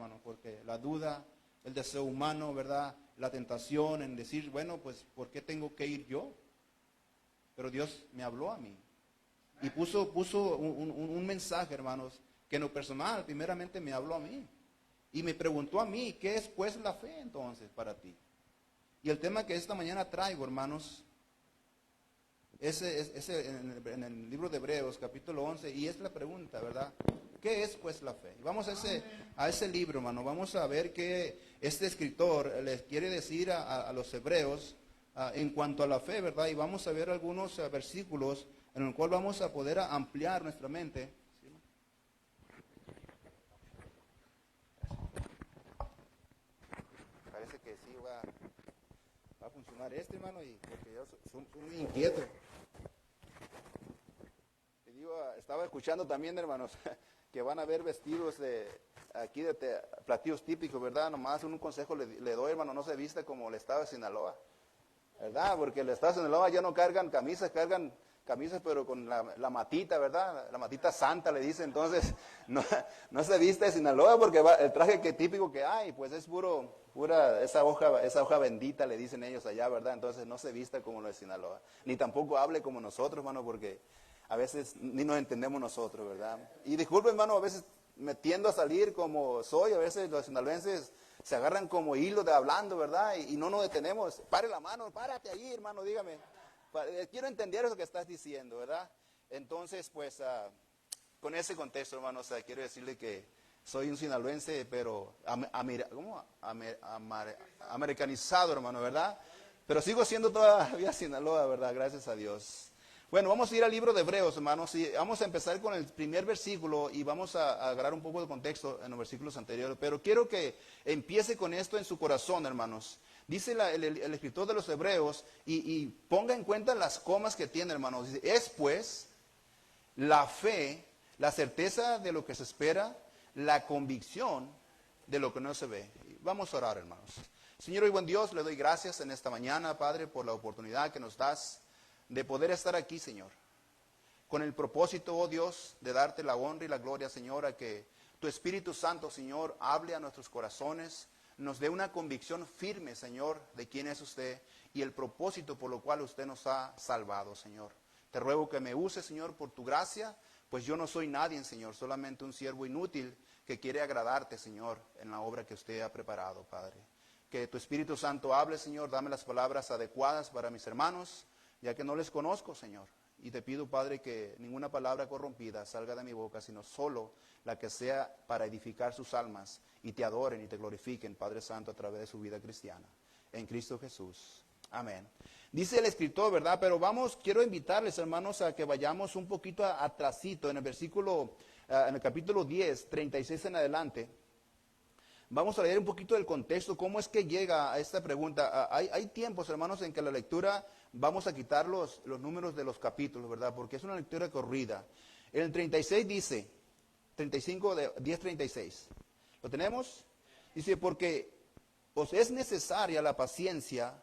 hermano, porque la duda, el deseo humano, ¿verdad? La tentación en decir, bueno, pues, ¿por qué tengo que ir yo? Pero Dios me habló a mí. Y puso un mensaje, hermanos, que en lo personal, primeramente me habló a mí. Y me preguntó a mí, ¿qué es pues la fe entonces para ti? Y el tema que esta mañana traigo, hermanos, ese en el libro de Hebreos, capítulo 11, y es la pregunta, ¿verdad? ¿Qué es pues la fe? Vamos a ese libro, hermano, vamos a ver qué este escritor les quiere decir a los hebreos en cuanto a la fe, ¿verdad? Y vamos a ver algunos versículos en el cual vamos a poder ampliar nuestra mente. Parece que sí va a funcionar este, hermano, y porque yo soy muy inquieto. Y digo, estaba escuchando también, hermanos, que van a ver vestidos aquí de platillos típicos, ¿verdad? Nomás un consejo le doy, hermano, no se vista como el estado de Sinaloa, ¿verdad? Porque el estado de Sinaloa ya no cargan camisas, pero con la matita, ¿verdad? La matita santa le dice, entonces no se viste de Sinaloa porque el traje típico que hay, pues es pura esa hoja bendita le dicen ellos allá, ¿verdad? Entonces no se vista como lo de Sinaloa, ni tampoco hable como nosotros, hermano, porque a veces ni nos entendemos nosotros, ¿verdad? Y disculpen, hermano, a veces me tiendo a salir como soy, a veces los sinaloenses se agarran como hilo de hablando, ¿verdad? Y no nos detenemos. Pare la mano, párate ahí, hermano, dígame. Quiero entender eso que estás diciendo, ¿verdad? Entonces, pues, con ese contexto, hermano, quiero decirle que soy un sinaloense, pero americanizado, hermano, ¿verdad? Pero sigo siendo todavía Sinaloa, ¿verdad? Gracias a Dios. Bueno, vamos a ir al libro de Hebreos, hermanos, y vamos a empezar con el primer versículo y vamos a agarrar un poco de contexto en los versículos anteriores, pero quiero que empiece con esto en su corazón, hermanos. Dice el escritor de los Hebreos, y ponga en cuenta las comas que tiene, hermanos. Dice, es pues la fe, la certeza de lo que se espera, la convicción de lo que no se ve. Vamos a orar, hermanos. Señor y buen Dios, le doy gracias en esta mañana, Padre, por la oportunidad que nos das de poder estar aquí, Señor, con el propósito, oh Dios, de darte la honra y la gloria, Señor, a que tu Espíritu Santo, Señor, hable a nuestros corazones, nos dé una convicción firme, Señor, de quién es usted y el propósito por lo cual usted nos ha salvado, Señor. Te ruego que me use, Señor, por tu gracia, pues yo no soy nadie, Señor, solamente un siervo inútil que quiere agradarte, Señor, en la obra que usted ha preparado, Padre. Que tu Espíritu Santo hable, Señor, dame las palabras adecuadas para mis hermanos, ya que no les conozco, Señor. Y te pido, Padre, que ninguna palabra corrompida salga de mi boca, sino solo la que sea para edificar sus almas y te adoren y te glorifiquen, Padre Santo, a través de su vida cristiana. En Cristo Jesús. Amén. Dice el escritor, ¿verdad? Pero quiero invitarles, hermanos, a que vayamos un poquito atrasito, en el versículo, en el capítulo 10, 36 en adelante. Vamos a leer un poquito del contexto, cómo es que llega a esta pregunta. Hay tiempos, hermanos, en que la lectura vamos a quitar los números de los capítulos, ¿verdad? Porque es una lectura corrida. En el 36 dice, 35 de 10:36. ¿Lo tenemos? Dice, porque os es necesaria la paciencia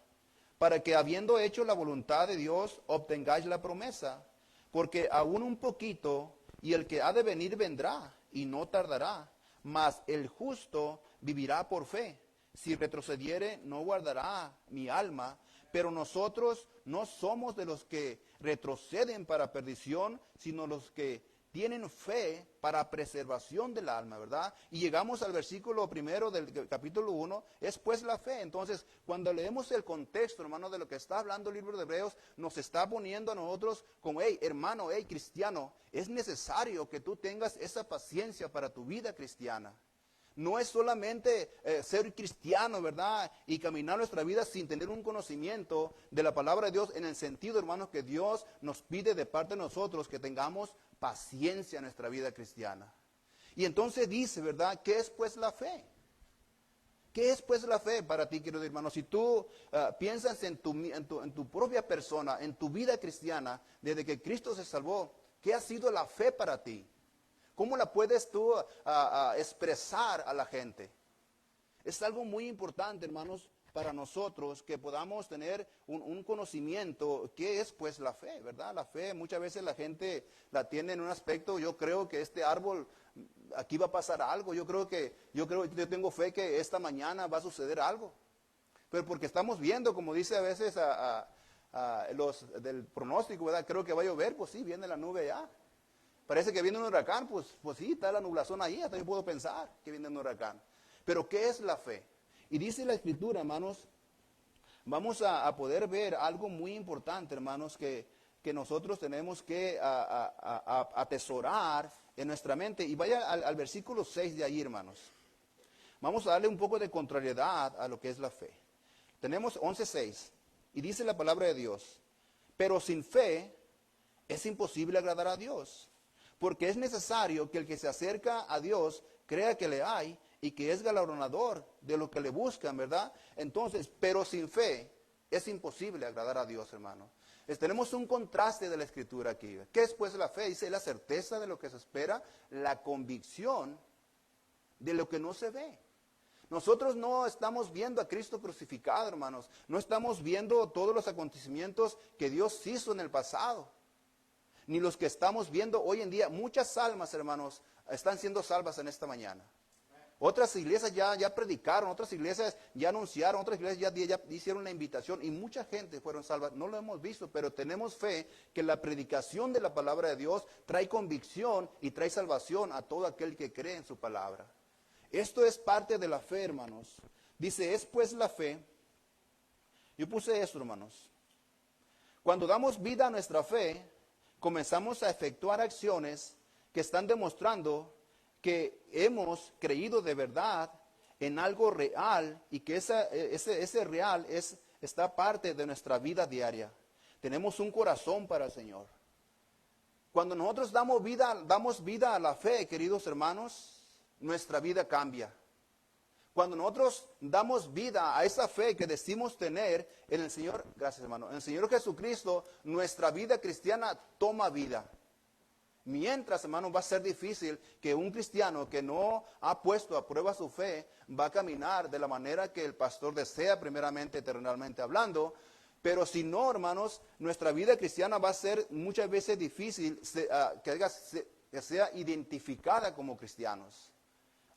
para que habiendo hecho la voluntad de Dios obtengáis la promesa. Porque aún un poquito y el que ha de venir vendrá y no tardará. Mas el justo vivirá por fe. Si retrocediere, no guardará mi alma. Pero nosotros no somos de los que retroceden para perdición, sino los que tienen fe para preservación del alma, ¿verdad? Y llegamos al versículo primero del capítulo 1, es pues la fe. Entonces, cuando leemos el contexto, hermano, de lo que está hablando el libro de Hebreos, nos está poniendo a nosotros como, hey, hermano, hey, cristiano, es necesario que tú tengas esa paciencia para tu vida cristiana. No es solamente ser cristiano, ¿verdad? Y caminar nuestra vida sin tener un conocimiento de la palabra de Dios en el sentido, hermanos, que Dios nos pide de parte de nosotros que tengamos paciencia en nuestra vida cristiana. Y entonces dice, ¿verdad? ¿Qué es pues la fe? ¿Qué es pues la fe para ti, querido hermano? Si tú piensas en tu propia persona, en tu vida cristiana, desde que Cristo se salvó, ¿qué ha sido la fe para ti? ¿Cómo la puedes tú expresar a la gente? Es algo muy importante, hermanos, para nosotros que podamos tener un conocimiento. ¿Qué es pues la fe, verdad? La fe muchas veces la gente la tiene en un aspecto, yo creo que este árbol, aquí va a pasar algo, yo tengo fe que esta mañana va a suceder algo. Pero porque estamos viendo, como dice a veces a los del pronóstico, ¿verdad? Creo que va a llover, pues sí, viene la nube ya. Parece que viene un huracán, pues sí, está la nublazón ahí, hasta yo puedo pensar que viene un huracán. Pero ¿qué es la fe? Y dice la Escritura, hermanos, vamos a poder ver algo muy importante, hermanos, que nosotros tenemos que atesorar en nuestra mente. Y vaya al versículo 6 de ahí, hermanos. Vamos a darle un poco de contrariedad a lo que es la fe. Tenemos 11:6 y dice la palabra de Dios, pero sin fe es imposible agradar a Dios, porque es necesario que el que se acerca a Dios crea que le hay y que es galardonador de lo que le buscan, ¿verdad? Entonces, pero sin fe es imposible agradar a Dios, hermano. Tenemos un contraste de la Escritura aquí. ¿Qué es pues la fe? Dice la certeza de lo que se espera, la convicción de lo que no se ve. Nosotros no estamos viendo a Cristo crucificado, hermanos. No estamos viendo todos los acontecimientos que Dios hizo en el pasado. Ni los que estamos viendo hoy en día. Muchas almas, hermanos, están siendo salvas en esta mañana. Otras iglesias ya predicaron, otras iglesias ya anunciaron, otras iglesias ya hicieron la invitación y mucha gente fueron salvas. No lo hemos visto, pero tenemos fe que la predicación de la palabra de Dios trae convicción y trae salvación a todo aquel que cree en su palabra. Esto es parte de la fe, hermanos. Dice, es pues la fe. Yo puse esto, hermanos. Cuando damos vida a nuestra fe, comenzamos a efectuar acciones que están demostrando que hemos creído de verdad en algo real y que ese real está parte de nuestra vida diaria. Tenemos un corazón para el Señor. Cuando nosotros damos vida a la fe, queridos hermanos, nuestra vida cambia. Cuando nosotros damos vida a esa fe que decimos tener en el Señor, gracias hermano, en el Señor Jesucristo, nuestra vida cristiana toma vida. Mientras, hermano, va a ser difícil que un cristiano que no ha puesto a prueba su fe va a caminar de la manera que el pastor desea, primeramente, terrenalmente hablando. Pero si no, hermanos, nuestra vida cristiana va a ser muchas veces difícil que sea identificada como cristianos.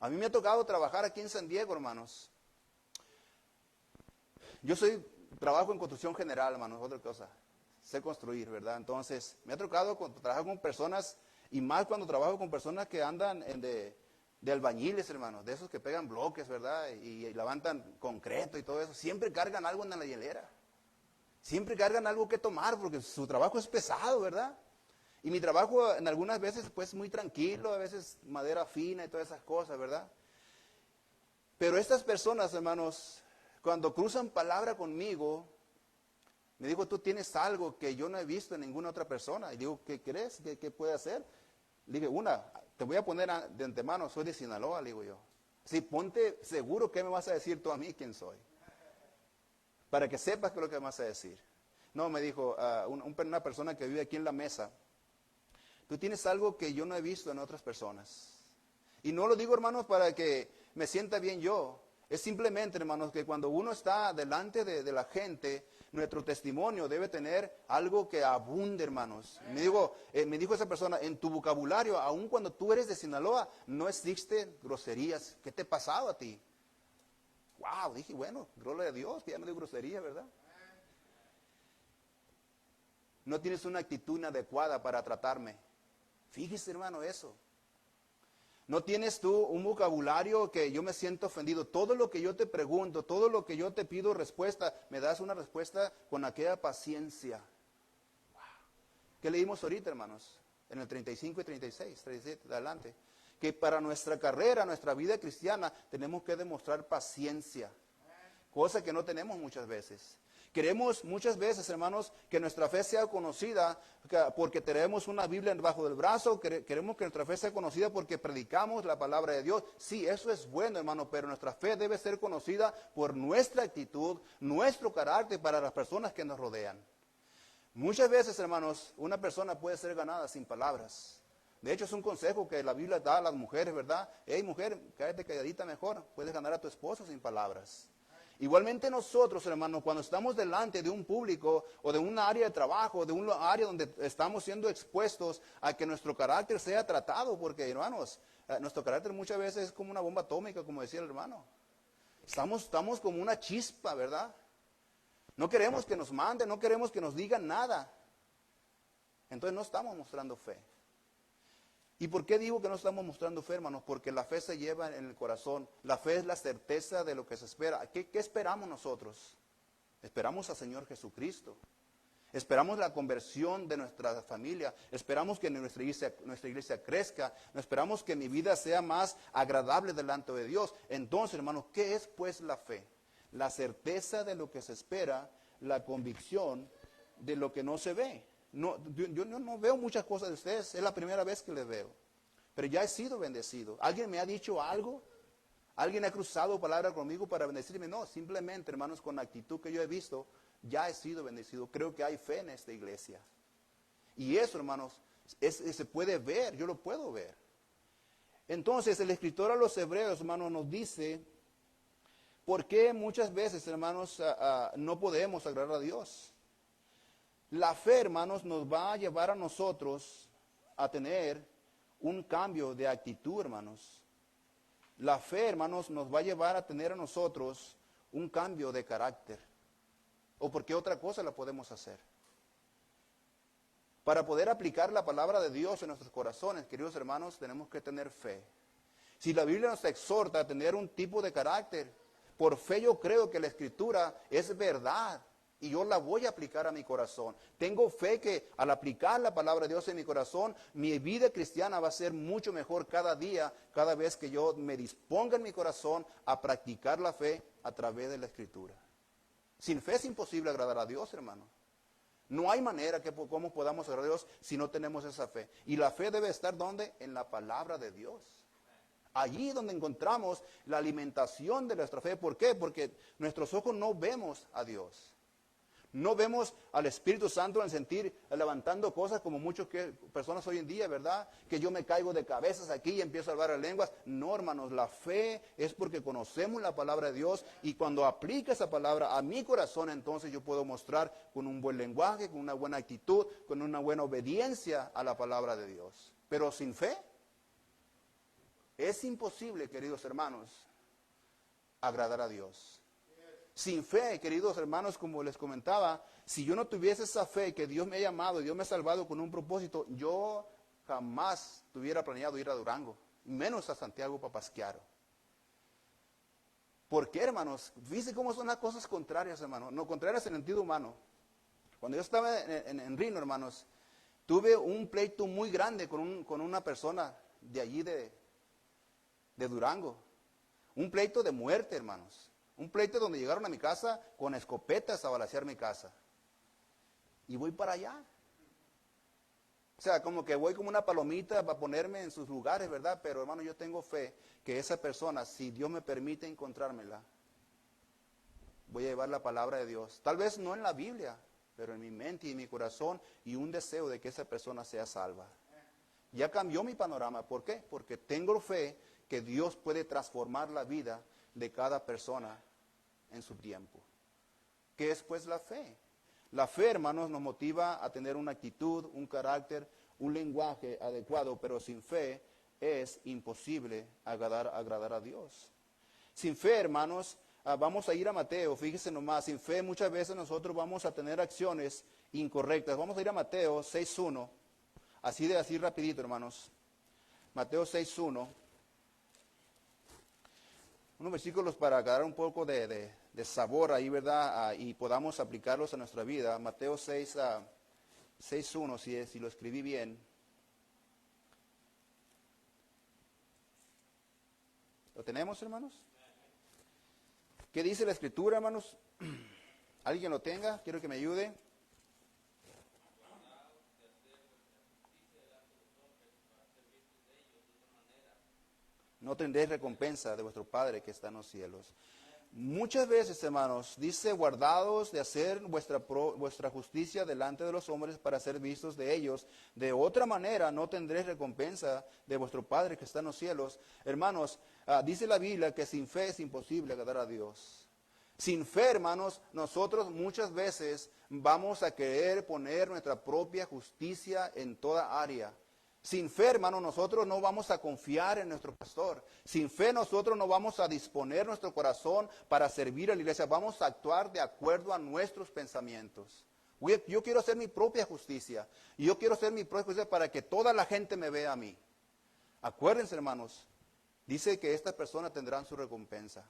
A mí me ha tocado trabajar aquí en San Diego, hermanos. Yo trabajo en construcción general, hermanos, otra cosa. Sé construir, ¿verdad? Entonces, me ha tocado trabajar con personas, y más cuando trabajo con personas que andan de albañiles, hermanos, de esos que pegan bloques, ¿verdad? Y levantan concreto y todo eso. Siempre cargan algo en la hielera. Siempre cargan algo que tomar, porque su trabajo es pesado, ¿verdad? Y mi trabajo en algunas veces pues muy tranquilo, a veces madera fina y todas esas cosas, ¿verdad? Pero estas personas, hermanos, cuando cruzan palabra conmigo, me dijo, tú tienes algo que yo no he visto en ninguna otra persona. Y digo, ¿qué crees? ¿Qué puede hacer? Le dije, te voy a poner de antemano, soy de Sinaloa, le digo yo. Sí, ponte seguro que me vas a decir tú a mí quién soy. Para que sepas qué es lo que me vas a decir. No, me dijo una persona que vive aquí en la mesa. Tú tienes algo que yo no he visto en otras personas. Y no lo digo, hermanos, para que me sienta bien yo. Es simplemente, hermanos, que cuando uno está delante de la gente, nuestro testimonio debe tener algo que abunde, hermanos. Me dijo esa persona, en tu vocabulario, aun cuando tú eres de Sinaloa, no existen groserías. ¿Qué te ha pasado a ti? Wow, dije, bueno, gloria a Dios, que ya no digo grosería, ¿verdad? No tienes una actitud inadecuada para tratarme. Fíjese, hermano, eso. No tienes tú un vocabulario que yo me siento ofendido. Todo lo que yo te pregunto, todo lo que yo te pido respuesta, me das una respuesta con aquella paciencia. Wow. ¿Qué leímos ahorita, hermanos? En el 35 y 36, 37, adelante. Que para nuestra carrera, nuestra vida cristiana, tenemos que demostrar paciencia. Cosa que no tenemos muchas veces. Queremos muchas veces, hermanos, que nuestra fe sea conocida porque tenemos una Biblia debajo del brazo. Queremos que nuestra fe sea conocida porque predicamos la palabra de Dios. Sí, eso es bueno, hermano, pero nuestra fe debe ser conocida por nuestra actitud, nuestro carácter para las personas que nos rodean. Muchas veces, hermanos, una persona puede ser ganada sin palabras. De hecho, es un consejo que la Biblia da a las mujeres, ¿verdad? Hey, mujer, cállate calladita mejor. Puedes ganar a tu esposo sin palabras. Igualmente nosotros, hermanos, cuando estamos delante de un público o de un área de trabajo, de un área donde estamos siendo expuestos a que nuestro carácter sea tratado, porque, hermanos, nuestro carácter muchas veces es como una bomba atómica, como decía el hermano. Estamos como una chispa, ¿verdad? No queremos que nos manden, no queremos que nos digan nada. Entonces no estamos mostrando fe. ¿Y por qué digo que no estamos mostrando fe, hermanos? Porque la fe se lleva en el corazón. La fe es la certeza de lo que se espera. ¿Qué esperamos nosotros? Esperamos al Señor Jesucristo. Esperamos la conversión de nuestra familia. Esperamos que nuestra iglesia crezca. Esperamos que mi vida sea más agradable delante de Dios. Entonces, hermanos, ¿qué es pues la fe? La certeza de lo que se espera, la convicción de lo que no se ve. No, yo no veo muchas cosas de ustedes, es la primera vez que les veo. Pero ya he sido bendecido. ¿Alguien me ha dicho algo? ¿Alguien ha cruzado palabra conmigo para bendecirme? No, simplemente, hermanos, con la actitud que yo he visto, ya he sido bendecido. Creo que hay fe en esta iglesia. Y eso, hermanos, se puede ver, yo lo puedo ver. Entonces, el escritor a los Hebreos, hermanos, nos dice, ¿por qué muchas veces, hermanos, no podemos agradar a Dios? La fe, hermanos, nos va a llevar a nosotros a tener un cambio de actitud, hermanos. La fe, hermanos, nos va a llevar a tener a nosotros un cambio de carácter. ¿O por qué otra cosa la podemos hacer? Para poder aplicar la palabra de Dios en nuestros corazones, queridos hermanos, tenemos que tener fe. Si la Biblia nos exhorta a tener un tipo de carácter, por fe yo creo que la Escritura es verdad. Y yo la voy a aplicar a mi corazón. Tengo fe que al aplicar la palabra de Dios en mi corazón, mi vida cristiana va a ser mucho mejor cada día, cada vez que yo me disponga en mi corazón a practicar la fe a través de la Escritura. Sin fe es imposible agradar a Dios, hermano. No hay manera que cómo podamos agradar a Dios si no tenemos esa fe. Y la fe debe estar ¿dónde? En la palabra de Dios. Allí donde encontramos la alimentación de nuestra fe. ¿Por qué? Porque nuestros ojos no vemos a Dios. No vemos al Espíritu Santo en sentir levantando cosas como muchas personas hoy en día, ¿verdad? Que yo me caigo de cabezas aquí y empiezo a hablar en lenguas. No, hermanos, la fe es porque conocemos la palabra de Dios y cuando aplica esa palabra a mi corazón, entonces yo puedo mostrar con un buen lenguaje, con una buena actitud, con una buena obediencia a la palabra de Dios. Pero sin fe, es imposible, queridos hermanos, agradar a Dios. Sin fe, queridos hermanos, como les comentaba, si yo no tuviese esa fe que Dios me ha llamado y Dios me ha salvado con un propósito, yo jamás tuviera planeado ir a Durango, menos a Santiago Papasquiaro. ¿Por qué, hermanos? Fíjense cómo son las cosas contrarias, hermanos. No, contrarias en el sentido humano. Cuando yo estaba en Rino, hermanos, tuve un pleito muy grande con una persona de allí de Durango. Un pleito de muerte, hermanos. Un pleito donde llegaron a mi casa con escopetas a balacear mi casa. Y voy para allá. O sea, como que voy como una palomita para ponerme en sus lugares, ¿verdad? Pero hermano, yo tengo fe que esa persona, si Dios me permite encontrármela, voy a llevar la palabra de Dios. Tal vez no en la Biblia, pero en mi mente y en mi corazón y un deseo de que esa persona sea salva. Ya cambió mi panorama. ¿Por qué? Porque tengo fe que Dios puede transformar la vida de cada persona en su tiempo. ¿Qué es pues la fe? La fe, hermanos, nos motiva a tener una actitud, un carácter, un lenguaje adecuado, pero sin fe es imposible agradar a Dios. Sin fe, hermanos, vamos a ir a Mateo, fíjese nomás, sin fe muchas veces nosotros vamos a tener acciones incorrectas. Vamos a ir a Mateo 6.1, así rapidito, hermanos. Mateo 6.1. Unos versículos para agarrar un poco de sabor ahí, ¿verdad? Y podamos aplicarlos a nuestra vida. Mateo 6.1, si lo escribí bien. ¿Lo tenemos, hermanos? ¿Qué dice la Escritura, hermanos? ¿Alguien lo tenga? Quiero que me ayude. No tendréis recompensa de vuestro Padre que está en los cielos. Muchas veces, hermanos, dice, guardaos de hacer vuestra justicia delante de los hombres para ser vistos de ellos. De otra manera no tendréis recompensa de vuestro Padre que está en los cielos. Hermanos, dice la Biblia que sin fe es imposible agradar a Dios. Sin fe, hermanos, nosotros muchas veces vamos a querer poner nuestra propia justicia en toda área. Sin fe, hermanos, nosotros no vamos a confiar en nuestro pastor. Sin fe, nosotros no vamos a disponer nuestro corazón para servir a la iglesia. Vamos a actuar de acuerdo a nuestros pensamientos. Yo quiero hacer mi propia justicia. Y yo quiero hacer mi propia justicia para que toda la gente me vea a mí. Acuérdense, hermanos, dice que estas personas tendrán su recompensa.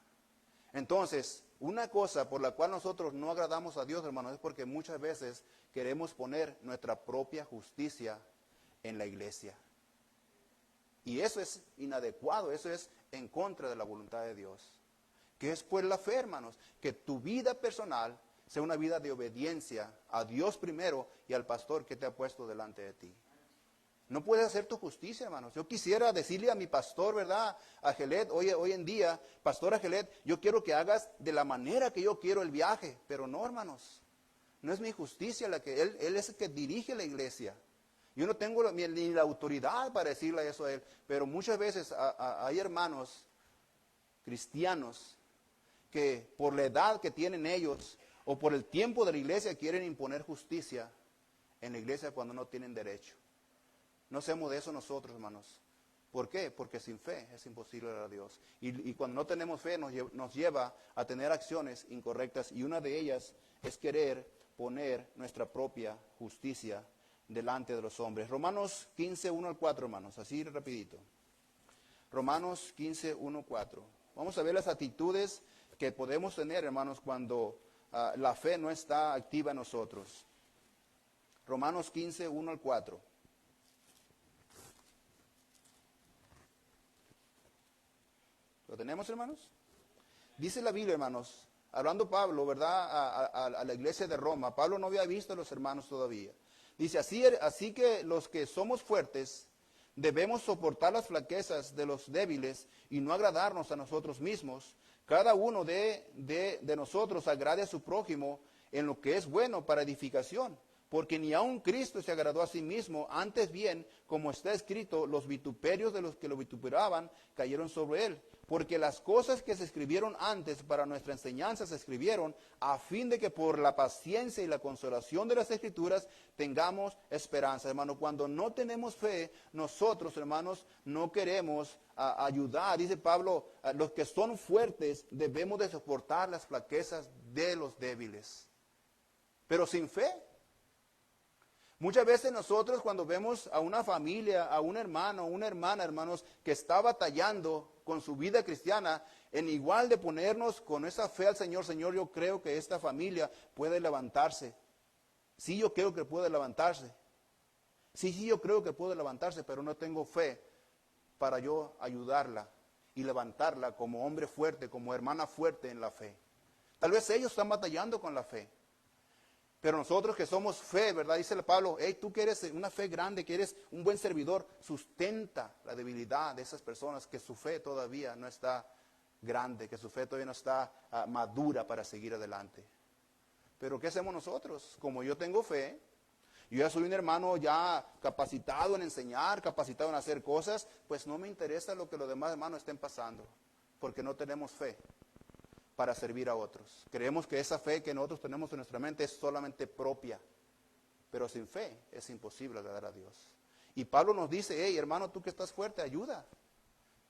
Entonces, una cosa por la cual nosotros no agradamos a Dios, hermanos, es porque muchas veces queremos poner nuestra propia justicia en la iglesia. Y eso es inadecuado, eso es en contra de la voluntad de Dios. ¿Qué es pues la fe, hermanos? Que tu vida personal sea una vida de obediencia a Dios primero y al pastor que te ha puesto delante de ti. No puedes hacer tu justicia, hermanos. Yo quisiera decirle a mi pastor, ¿verdad? A Gelet, hoy en día, pastor Agelet, yo quiero que hagas de la manera que yo quiero el viaje. Pero no, hermanos. No es mi justicia la que él es el que dirige la iglesia. Yo no tengo ni la autoridad para decirle eso a él. Pero muchas veces hay hermanos cristianos que por la edad que tienen ellos o por el tiempo de la iglesia quieren imponer justicia en la iglesia cuando no tienen derecho. No seamos de eso nosotros, hermanos. ¿Por qué? Porque sin fe es imposible agradar a Dios. Y cuando no tenemos fe nos lleva a tener acciones incorrectas. Y una de ellas es querer poner nuestra propia justicia delante de los hombres. Romanos 15, 1 al 4, hermanos. Así rapidito. Romanos 15, 1 al 4. Vamos a ver las actitudes que podemos tener, hermanos, cuando la fe no está activa en nosotros. Romanos 15, 1 al 4. ¿Lo tenemos, hermanos? Dice la Biblia, hermanos, hablando Pablo, ¿verdad? A la iglesia de Roma. Pablo no había visto a los hermanos todavía. Dice, así que los que somos fuertes debemos soportar las flaquezas de los débiles y no agradarnos a nosotros mismos. Cada uno de nosotros agrade a su prójimo en lo que es bueno para edificación. Porque ni aun Cristo se agradó a sí mismo, antes bien, como está escrito, los vituperios de los que lo vituperaban cayeron sobre él. Porque las cosas que se escribieron antes para nuestra enseñanza se escribieron a fin de que por la paciencia y la consolación de las Escrituras tengamos esperanza. Hermano, cuando no tenemos fe, nosotros, hermanos, no queremos ayudar. Dice Pablo, los que son fuertes debemos de soportar las flaquezas de los débiles. Pero sin fe. Muchas veces nosotros cuando vemos a una familia, a un hermano, una hermana, hermanos, que está batallando con su vida cristiana, en igual de ponernos con esa fe al Señor, Señor, yo creo que esta familia puede levantarse. Sí, yo creo que puede levantarse. Sí, yo creo que puede levantarse, pero no tengo fe para yo ayudarla y levantarla como hombre fuerte, como hermana fuerte en la fe. Tal vez ellos están batallando con la fe. Pero nosotros que somos fe, ¿verdad? Dice Pablo, hey, tú que eres una fe grande, que eres un buen servidor, sustenta la debilidad de esas personas que su fe todavía no está grande, que su fe todavía no está madura para seguir adelante. Pero ¿qué hacemos nosotros? Como yo tengo fe, yo ya soy un hermano ya capacitado en enseñar, capacitado en hacer cosas, pues no me interesa lo que los demás hermanos estén pasando, porque no tenemos fe para servir a otros. Creemos que esa fe que nosotros tenemos en nuestra mente es solamente propia, pero sin fe es imposible agradar a Dios. Y Pablo nos dice, hey hermano, tú que estás fuerte, ayuda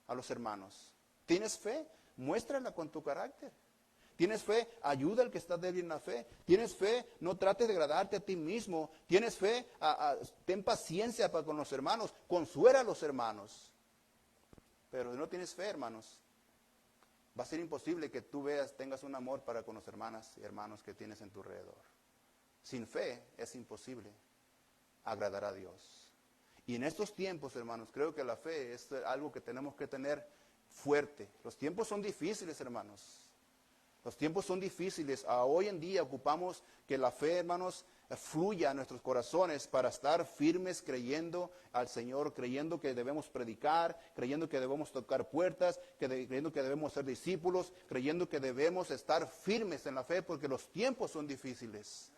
a los hermanos. ¿Tienes fe? Muéstrala con tu carácter. ¿Tienes fe? Ayuda al que está débil en la fe. ¿Tienes fe? No trates de agradarte a ti mismo. ¿Tienes fe? Ten paciencia para con los hermanos. Consuela a los hermanos. Pero si no tienes fe, hermanos, va a ser imposible que tú tengas un amor para con las hermanas y hermanos que tienes en tu alrededor. Sin fe es imposible agradar a Dios. Y en estos tiempos, hermanos, creo que la fe es algo que tenemos que tener fuerte. Los tiempos son difíciles, hermanos. Los tiempos son difíciles. Hoy en día ocupamos que la fe, hermanos, fluya a nuestros corazones para estar firmes creyendo al Señor, creyendo que debemos predicar, creyendo que debemos tocar puertas, creyendo que debemos ser discípulos, creyendo que debemos estar firmes en la fe porque los tiempos son difíciles.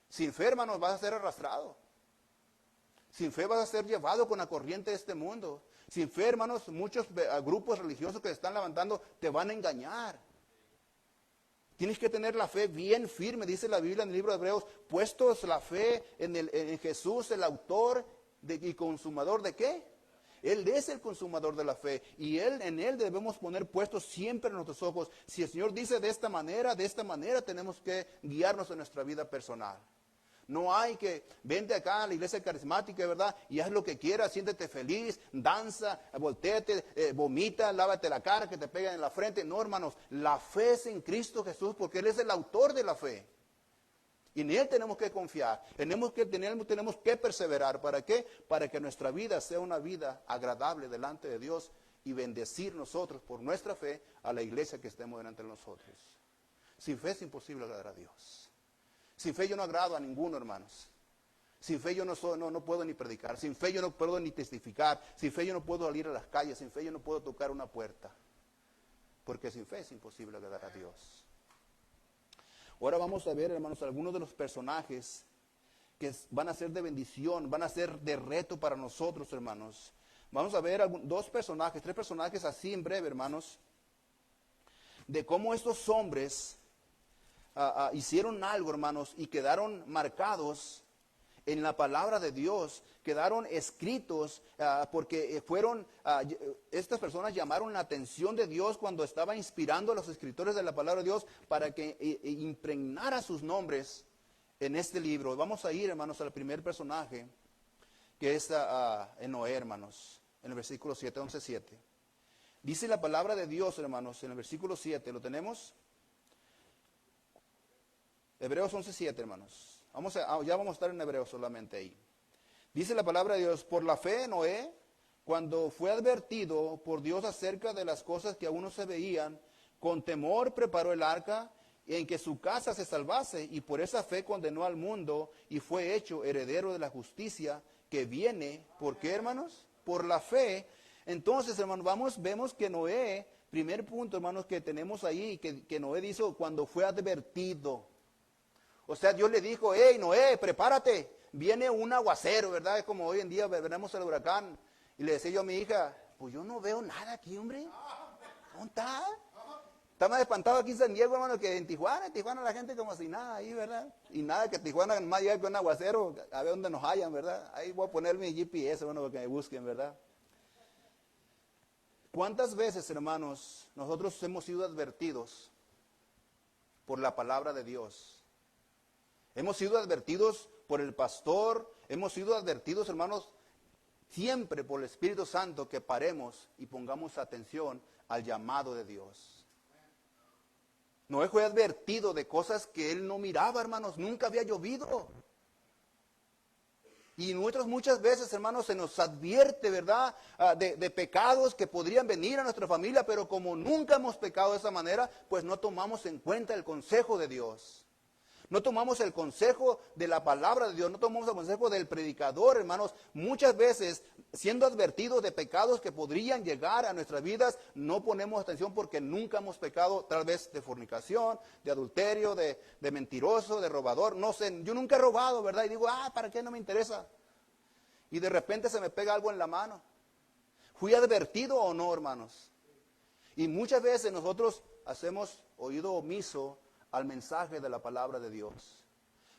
Sin fe, hermanos, vas a ser arrastrado. Sin fe vas a ser llevado con la corriente de este mundo. Sin fe, hermanos, muchos grupos religiosos que se están levantando te van a engañar. Tienes que tener la fe bien firme, dice la Biblia en el libro de Hebreos, puestos la fe en Jesús, el autor y consumador de ¿qué? Él es el consumador de la fe y en Él debemos poner puestos siempre nuestros ojos. Si el Señor dice de esta manera tenemos que guiarnos en nuestra vida personal. No hay que, vente acá a la iglesia carismática, ¿verdad? Y haz lo que quieras, siéntete feliz, danza, volteate, vomita, lávate la cara, que te peguen en la frente. No, hermanos, la fe es en Cristo Jesús porque Él es el autor de la fe. Y en Él tenemos que confiar, tenemos que perseverar. ¿Para qué? Para que nuestra vida sea una vida agradable delante de Dios y bendecir nosotros por nuestra fe a la iglesia que estemos delante de nosotros. Sin fe es imposible agradar a Dios. Sin fe yo no agrado a ninguno, hermanos. Sin fe yo no puedo ni predicar. Sin fe yo no puedo ni testificar. Sin fe yo no puedo salir a las calles. Sin fe yo no puedo tocar una puerta. Porque sin fe es imposible agradar a Dios. Ahora vamos a ver, hermanos, algunos de los personajes que van a ser de bendición, van a ser de reto para nosotros, hermanos. Vamos a ver tres personajes así en breve, hermanos, de cómo estos hombres hicieron algo, hermanos, y quedaron marcados en la palabra de Dios, quedaron escritos porque estas personas llamaron la atención de Dios cuando estaba inspirando a los escritores de la palabra de Dios para que impregnara sus nombres en este libro. Vamos a ir, hermanos, al primer personaje, que es en Noé, hermanos, en el versículo 7, 11:7. Dice la palabra de Dios, hermanos, en el versículo 7, ¿lo tenemos? Hebreos 11:7, hermanos. Ya vamos a estar en Hebreos solamente ahí. Dice la palabra de Dios, por la fe Noé, cuando fue advertido por Dios acerca de las cosas que aún no se veían, con temor preparó el arca en que su casa se salvase, y por esa fe condenó al mundo y fue hecho heredero de la justicia que viene. ¿Por qué, hermanos? Por la fe. Entonces, hermanos, vemos que Noé, primer punto, hermanos, que tenemos ahí, que Noé hizo cuando fue advertido. O sea, Dios le dijo, hey, Noé, prepárate, viene un aguacero, ¿verdad? Es como hoy en día veremos el huracán. Y le decía yo a mi hija, pues yo no veo nada aquí, hombre. ¿Dónde está? Está más espantado aquí en San Diego, hermano, que en Tijuana. En Tijuana la gente como si nada ahí, ¿verdad? Y nada, que Tijuana más llega con un aguacero, a ver dónde nos hallan, ¿verdad? Ahí voy a poner mi GPS, bueno, para que me busquen, ¿verdad? ¿Cuántas veces, hermanos, nosotros hemos sido advertidos por la palabra de Dios? Hemos sido advertidos por el pastor, hemos sido advertidos, hermanos, siempre por el Espíritu Santo que paremos y pongamos atención al llamado de Dios. Noé fue advertido de cosas que él no miraba, hermanos, nunca había llovido. Y nosotros muchas veces, hermanos, se nos advierte, ¿verdad?, de pecados que podrían venir a nuestra familia, pero como nunca hemos pecado de esa manera, pues no tomamos en cuenta el consejo de Dios. No tomamos el consejo de la palabra de Dios, no tomamos el consejo del predicador, hermanos. Muchas veces, siendo advertidos de pecados que podrían llegar a nuestras vidas, no ponemos atención porque nunca hemos pecado, tal vez de fornicación, de adulterio, de mentiroso, de robador. No sé, yo nunca he robado, ¿verdad? Y digo, ¿para qué no me interesa? Y de repente se me pega algo en la mano. ¿Fui advertido o no, hermanos? Y muchas veces nosotros hacemos oído omiso al mensaje de la palabra de Dios.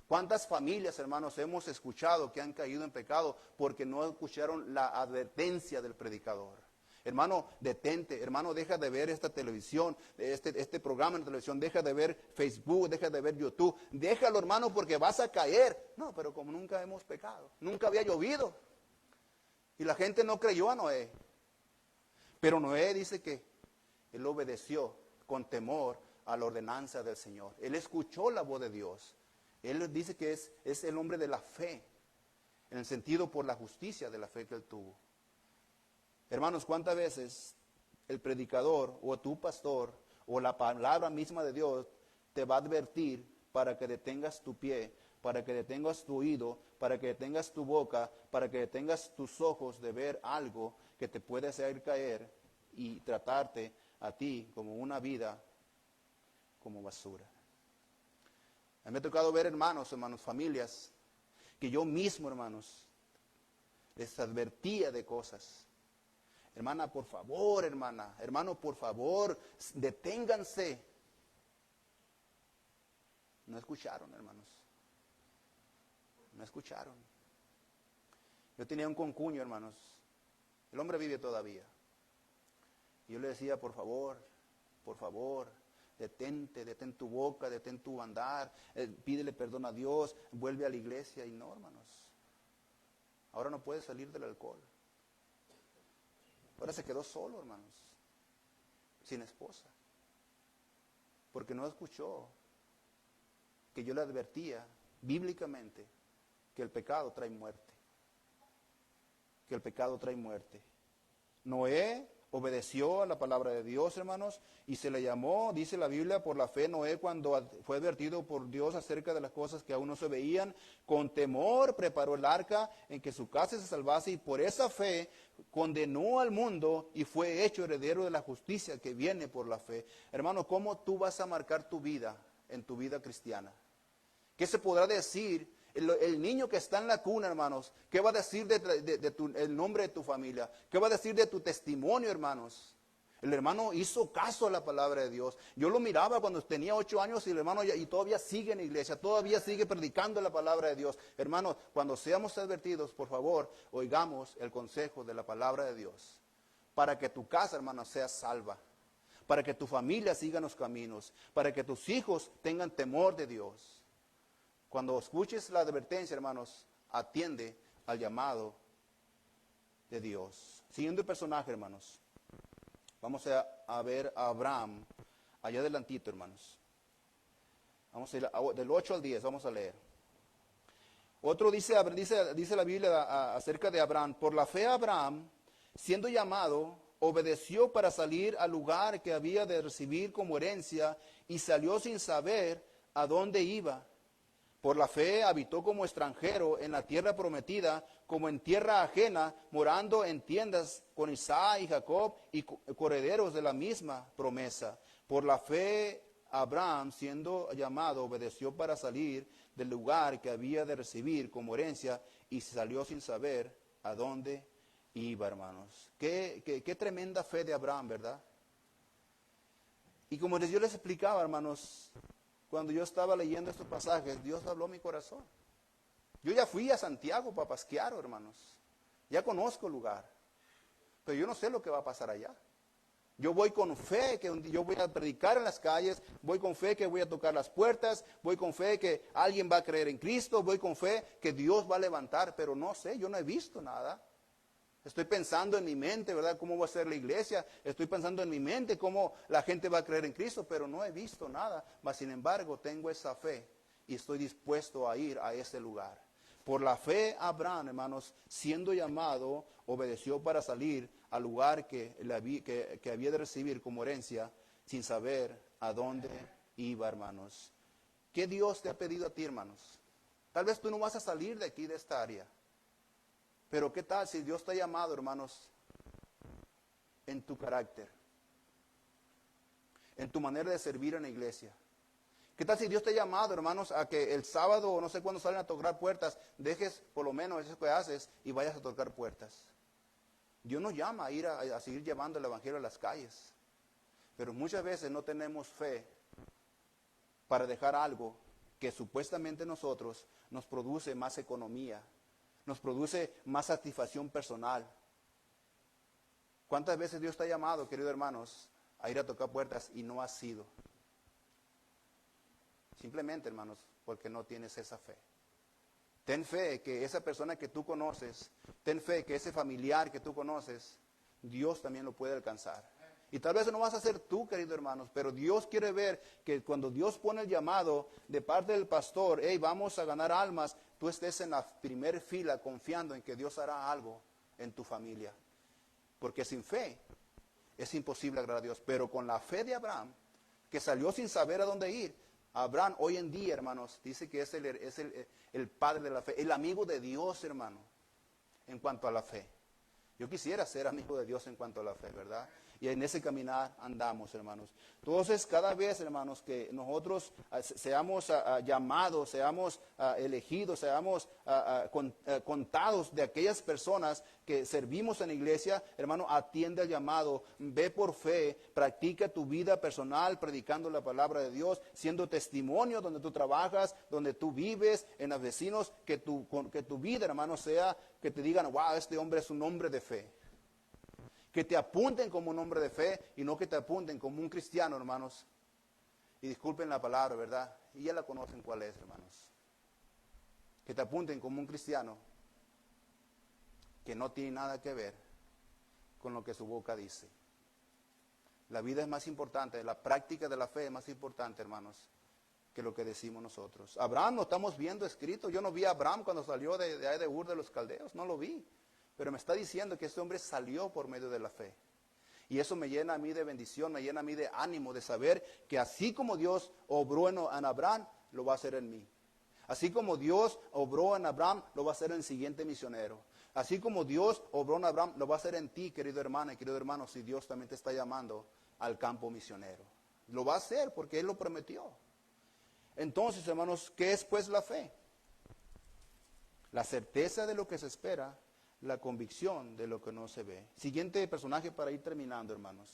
¿Cuántas familias, hermanos, hemos escuchado que han caído en pecado porque no escucharon la advertencia del predicador? Hermano, detente, hermano, deja de ver esta televisión, este programa en televisión, deja de ver Facebook, deja de ver YouTube, déjalo, hermano, porque vas a caer. No, pero como nunca hemos pecado, nunca había llovido. Y la gente no creyó a Noé. Pero Noé dice que él obedeció con temor a la ordenanza del Señor. Él escuchó la voz de Dios. Él dice que es el hombre de la fe, en el sentido por la justicia de la fe que él tuvo. Hermanos, ¿cuántas veces el predicador o tu pastor o la palabra misma de Dios te va a advertir para que detengas tu pie, para que detengas tu oído, para que detengas tu boca, para que detengas tus ojos de ver algo que te puede hacer caer y tratarte a ti como una vida como basura? A mí me ha tocado ver hermanos, familias, que yo mismo, hermanos, les advertía de cosas. Hermana, por favor, hermano, por favor, deténganse. No escucharon, hermanos. No escucharon. Yo tenía un concuño, hermanos. El hombre vive todavía. Y yo le decía, por favor, detén tu boca, detén tu andar, pídele perdón a Dios, vuelve a la iglesia. Y no, hermanos. Ahora no puede salir del alcohol. Ahora se quedó solo, hermanos. Sin esposa. Porque no escuchó que yo le advertía bíblicamente que el pecado trae muerte. Que el pecado trae muerte. Noé obedeció a la palabra de Dios, hermanos, y se le llamó, dice la Biblia, por la fe Noé cuando fue advertido por Dios acerca de las cosas que aún no se veían, con temor preparó el arca en que su casa se salvase y por esa fe condenó al mundo y fue hecho heredero de la justicia que viene por la fe. Hermano, ¿cómo tú vas a marcar tu vida en tu vida cristiana? ¿Qué se podrá decir? El niño que está en la cuna, hermanos, ¿qué va a decir el nombre de tu familia? ¿Qué va a decir de tu testimonio, hermanos? El hermano hizo caso a la palabra de Dios. Yo lo miraba cuando tenía 8 años y el hermano y todavía sigue en la iglesia, todavía sigue predicando la palabra de Dios. Hermanos, cuando seamos advertidos, por favor, oigamos el consejo de la palabra de Dios. Para que tu casa, hermano, sea salva. Para que tu familia siga los caminos. Para que tus hijos tengan temor de Dios. Cuando escuches la advertencia, hermanos, atiende al llamado de Dios. Siguiendo el personaje, hermanos, vamos a ver a Abraham, allá adelantito, hermanos. Vamos a ir del 8 al 10, vamos a leer. Otro dice la Biblia acerca de Abraham. Por la fe Abraham, siendo llamado, obedeció para salir al lugar que había de recibir como herencia y salió sin saber a dónde iba. Por la fe habitó como extranjero en la tierra prometida, como en tierra ajena, morando en tiendas con Isaac y Jacob y correderos de la misma promesa. Por la fe Abraham, siendo llamado, obedeció para salir del lugar que había de recibir como herencia y salió sin saber a dónde iba, hermanos. Qué tremenda fe de Abraham, ¿verdad? Y como yo les explicaba, hermanos, cuando yo estaba leyendo estos pasajes, Dios habló a mi corazón. Yo ya fui a Santiago para Pasquiaro, hermanos. Ya conozco el lugar. Pero yo no sé lo que va a pasar allá. Yo voy con fe que yo voy a predicar en las calles, voy con fe que voy a tocar las puertas, voy con fe que alguien va a creer en Cristo, voy con fe que Dios va a levantar, pero no sé, yo no he visto nada. Estoy pensando en mi mente, ¿verdad? ¿Cómo va a ser la iglesia? Estoy pensando en mi mente cómo la gente va a creer en Cristo, pero no he visto nada. Mas, sin embargo, tengo esa fe y estoy dispuesto a ir a ese lugar. Por la fe, Abraham, hermanos, siendo llamado, obedeció para salir al lugar que había de recibir como herencia, sin saber a dónde iba, hermanos. ¿Qué Dios te ha pedido a ti, hermanos? Tal vez tú no vas a salir de aquí, de esta área. Pero ¿qué tal si Dios te ha llamado, hermanos, en tu carácter, en tu manera de servir en la iglesia? ¿Qué tal si Dios te ha llamado, hermanos, a que el sábado o no sé cuándo salen a tocar puertas, dejes por lo menos eso que haces y vayas a tocar puertas? Dios nos llama a ir a seguir llevando el evangelio a las calles. Pero muchas veces no tenemos fe para dejar algo que supuestamente nosotros nos produce más economía, nos produce más satisfacción personal. ¿Cuántas veces Dios te ha llamado, queridos hermanos, a ir a tocar puertas y no has sido? Simplemente, hermanos, porque no tienes esa fe. Ten fe que esa persona que tú conoces, ten fe que ese familiar que tú conoces, Dios también lo puede alcanzar. Y tal vez no vas a ser tú, queridos hermanos, pero Dios quiere ver que cuando Dios pone el llamado de parte del pastor, hey, vamos a ganar almas, tú estés en la primera fila confiando en que Dios hará algo en tu familia. Porque sin fe es imposible agradar a Dios. Pero con la fe de Abraham, que salió sin saber a dónde ir, Abraham hoy en día, hermanos, dice que es el padre de la fe, el amigo de Dios, hermano, en cuanto a la fe. Yo quisiera ser amigo de Dios en cuanto a la fe, ¿verdad? Y en ese caminar andamos, hermanos. Entonces, cada vez, hermanos, que nosotros seamos llamados, seamos elegidos, seamos contados de aquellas personas que servimos en la iglesia, hermano, atiende al llamado, ve por fe, practica tu vida personal, predicando la palabra de Dios, siendo testimonio donde tú trabajas, donde tú vives, en los vecinos, que tu vida, hermano, sea que te digan, wow, este hombre es un hombre de fe. Que te apunten como un hombre de fe y no que te apunten como un cristiano, hermanos. Y disculpen la palabra, ¿verdad? Y ya la conocen cuál es, hermanos. Que te apunten como un cristiano que no tiene nada que ver con lo que su boca dice. La vida es más importante, la práctica de la fe es más importante, hermanos, que lo que decimos nosotros. Abraham lo estamos viendo escrito. Yo no vi a Abraham cuando salió de Ur de los Caldeos, no lo vi. Pero me está diciendo que este hombre salió por medio de la fe. Y eso me llena a mí de bendición, me llena a mí de ánimo, de saber que así como Dios obró en Abraham, lo va a hacer en mí. Así como Dios obró en Abraham, lo va a hacer en el siguiente misionero. Así como Dios obró en Abraham, lo va a hacer en ti, querido hermano y querido hermano, si Dios también te está llamando al campo misionero. Lo va a hacer porque Él lo prometió. Entonces, hermanos, ¿qué es pues la fe? La certeza de lo que se espera, la convicción de lo que no se ve. Siguiente personaje para ir terminando, hermanos.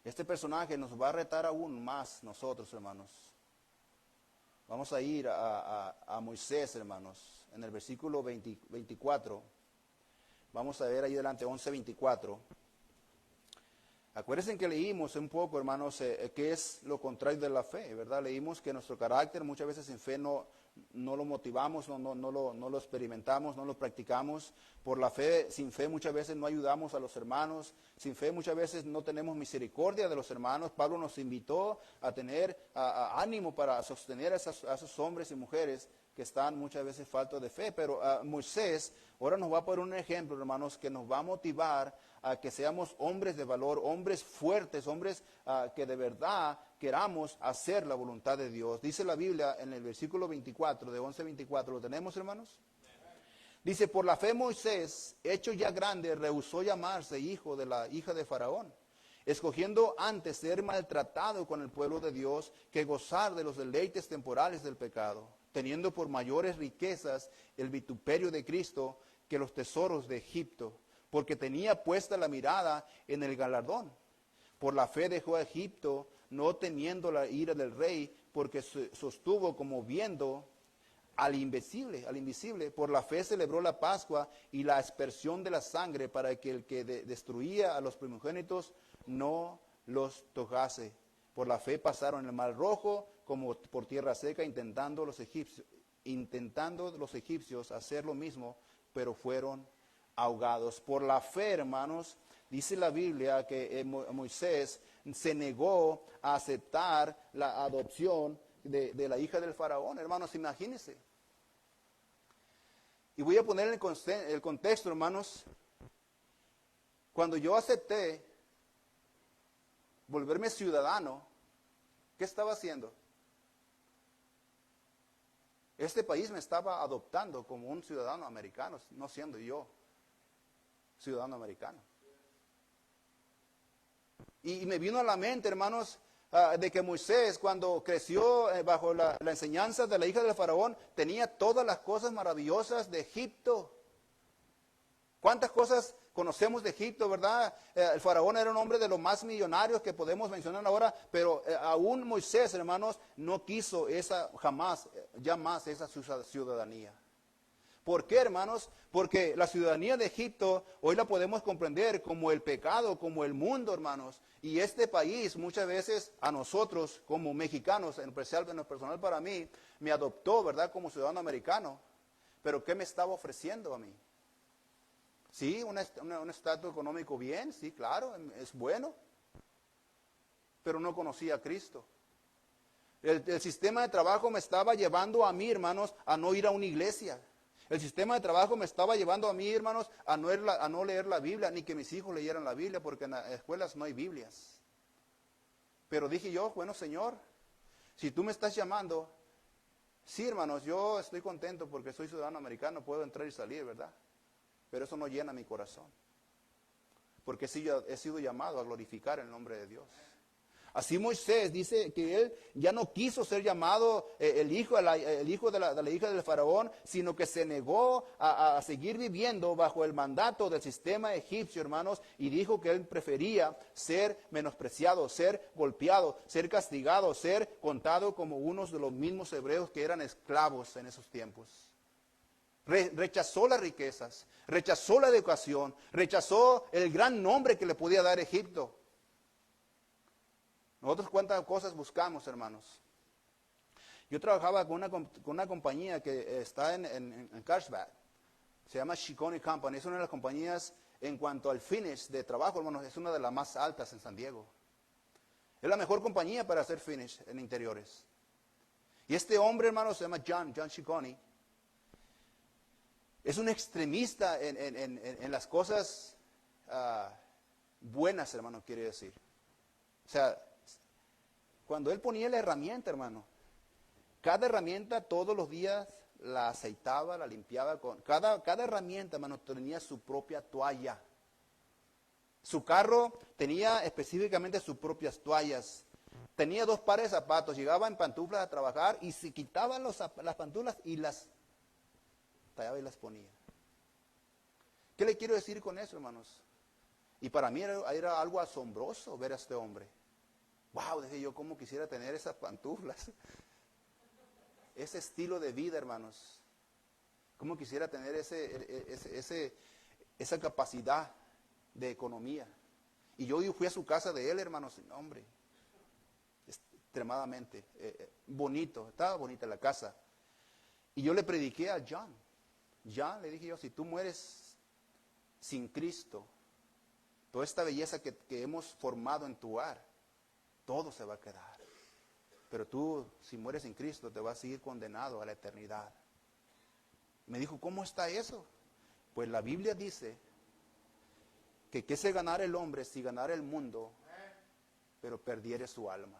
Este personaje nos va a retar aún más nosotros, hermanos. Vamos a ir a Moisés, hermanos, en el versículo 24. Vamos a ver ahí delante, 11:24. Acuérdense que leímos un poco, hermanos, qué es lo contrario de la fe, ¿verdad? Leímos que nuestro carácter muchas veces sin fe no lo motivamos, no lo experimentamos, no lo practicamos. Por la fe, sin fe muchas veces no ayudamos a los hermanos, sin fe muchas veces no tenemos misericordia de los hermanos. Pablo nos invitó a tener ánimo para sostener a esos hombres y mujeres que están muchas veces faltos de fe. Pero Moisés ahora nos va a poner un ejemplo, hermanos, que nos va a motivar a que seamos hombres de valor, hombres fuertes, hombres que de verdad queramos hacer la voluntad de Dios. Dice la Biblia en el versículo 24, de 11:24, ¿lo tenemos, hermanos? Dice, por la fe Moisés, hecho ya grande, rehusó llamarse hijo de la hija de Faraón, escogiendo antes ser maltratado con el pueblo de Dios que gozar de los deleites temporales del pecado, teniendo por mayores riquezas el vituperio de Cristo que los tesoros de Egipto, porque tenía puesta la mirada en el galardón. Por la fe dejó a Egipto, no temiendo la ira del rey, porque sostuvo como viendo al invisible. Por la fe celebró la Pascua y la aspersión de la sangre, para que el que destruía a los primogénitos no los tocase. Por la fe pasaron el mar rojo como por tierra seca, intentando los egipcios hacer lo mismo, pero fueron ahogados. Por la fe, hermanos, dice la Biblia que Moisés se negó a aceptar la adopción de la hija del faraón. Hermanos, imagínense. Y voy a poner el contexto, hermanos. Cuando yo acepté volverme ciudadano, ¿qué estaba haciendo? Este país me estaba adoptando como un ciudadano americano, no siendo yo ciudadano americano. Y me vino a la mente, hermanos, de que Moisés, cuando creció bajo la enseñanza de la hija del faraón, tenía todas las cosas maravillosas de Egipto. ¿Cuántas cosas conocemos de Egipto, verdad? El faraón era un hombre de los más millonarios que podemos mencionar ahora, pero aún Moisés, hermanos, no quiso ya más esa ciudadanía. ¿Por qué, hermanos? Porque la ciudadanía de Egipto hoy la podemos comprender como el pecado, como el mundo, hermanos. Y este país muchas veces a nosotros como mexicanos, en lo personal para mí, me adoptó, ¿verdad? Como ciudadano americano. Pero ¿qué me estaba ofreciendo a mí? Sí, un estatus económico bien, sí, claro, es bueno. Pero no conocía a Cristo. El sistema de trabajo me estaba llevando a mí, hermanos, a no ir a una iglesia. El sistema de trabajo me estaba llevando a mí, hermanos, a no leer la Biblia, ni que mis hijos leyeran la Biblia, porque en las escuelas no hay Biblias. Pero dije yo, bueno, Señor, si tú me estás llamando, sí, hermanos, yo estoy contento porque soy ciudadano americano, puedo entrar y salir, ¿verdad? Pero eso no llena mi corazón. porque he sido llamado a glorificar el nombre de Dios. Así Moisés dice que él ya no quiso ser llamado el hijo de la hija del faraón, sino que se negó a seguir viviendo bajo el mandato del sistema egipcio, hermanos, y dijo que él prefería ser menospreciado, ser golpeado, ser castigado, ser contado como unos de los mismos hebreos que eran esclavos en esos tiempos. Rechazó las riquezas, rechazó la educación, rechazó el gran nombre que le podía dar Egipto. Nosotros cuántas cosas buscamos, hermanos. Yo trabajaba con una compañía que está en Carlsbad. Se llama Chicone Company. Es una de las compañías en cuanto al finish de trabajo, hermanos. Es una de las más altas en San Diego. Es la mejor compañía para hacer finish en interiores. Y este hombre, hermanos, se llama John Chicone. Es un extremista en las cosas buenas, hermano, quiere decir. O sea, cuando él ponía la herramienta, hermano, cada herramienta todos los días la aceitaba, la limpiaba. Cada herramienta, hermano, tenía su propia toalla. Su carro tenía específicamente sus propias toallas. Tenía 2 pares de zapatos, llegaba en pantuflas a trabajar y se quitaba las pantuflas y las tallaba y las ponía. ¿Qué le quiero decir con eso, hermanos? Y para mí era algo asombroso ver a este hombre. Wow, dije yo, cómo quisiera tener esas pantuflas. Ese estilo de vida, hermanos. Cómo quisiera tener esa capacidad de economía. Y yo fui a su casa de él, hermanos, no, hombre. Extremadamente bonito, estaba bonita la casa. Y yo le prediqué a John. John, le dije yo, si tú mueres sin Cristo, toda esta belleza que hemos formado en tu hogar, todo se va a quedar. Pero tú, si mueres en Cristo, te vas a seguir condenado a la eternidad. Me dijo, ¿cómo está eso? Pues la Biblia dice que qué se ganara el hombre si ganara el mundo, pero perdiere su alma.